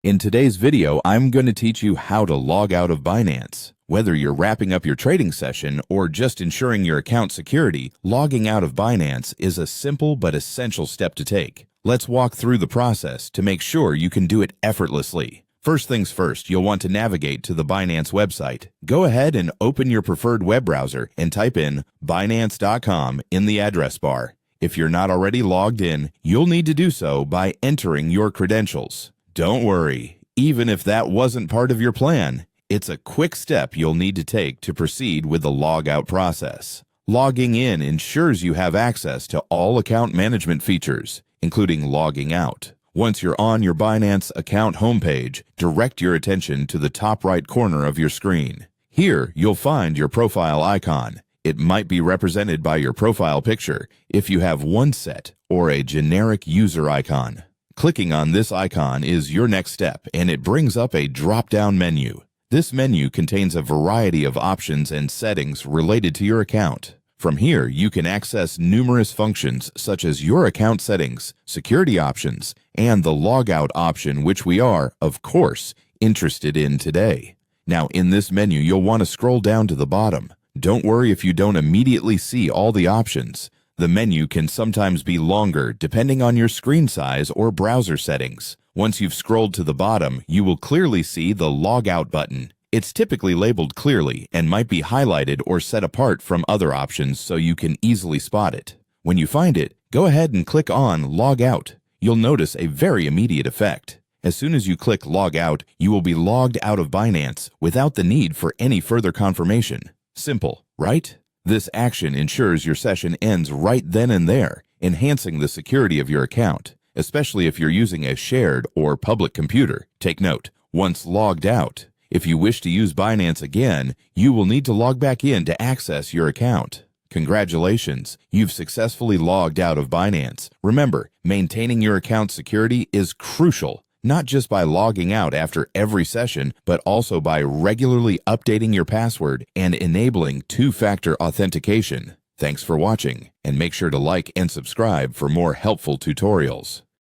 In today's video, I'm going to teach you how to log out of Binance. Whether you're wrapping up your trading session or just ensuring your account security, logging out of Binance is a simple but essential step to take. Let's walk through the process to make sure you can do it effortlessly. First things first, you'll want to navigate to the Binance website. Go ahead and open your preferred web browser and type in Binance.com in the address bar. If you're not already logged in, you'll need to do so by entering your credentials. Don't worry, even if that wasn't part of your plan, it's a quick step you'll need to take to proceed with the logout process. Logging in ensures you have access to all account management features, including logging out. Once you're on your Binance account homepage, direct your attention to the top right corner of your screen. Here, you'll find your profile icon. It might be represented by your profile picture if you have one set or a generic user icon. Clicking on this icon is your next step, and it brings up a drop-down menu. This menu contains a variety of options and settings related to your account. From here, you can access numerous functions such as your account settings, security options, and the logout option, which we are, of course, interested in today. Now, in this menu, you'll want to scroll down to the bottom. Don't worry if you don't immediately see all the options. The menu can sometimes be longer depending on your screen size or browser settings. Once you've scrolled to the bottom, you will clearly see the Logout button. It's typically labeled clearly and might be highlighted or set apart from other options so you can easily spot it. When you find it, go ahead and click on Logout. You'll notice a very immediate effect. As soon as you click Logout, you will be logged out of Binance without the need for any further confirmation. Simple, right? This action ensures your session ends right then and there, enhancing the security of your account, especially if you're using a shared or public computer. Take note, once logged out, if you wish to use Binance again, you will need to log back in to access your account. Congratulations, you've successfully logged out of Binance. Remember, maintaining your account security is crucial. Not just by logging out after every session, but also by regularly updating your password and enabling two-factor authentication. Thanks for watching, and make sure to like and subscribe for more helpful tutorials.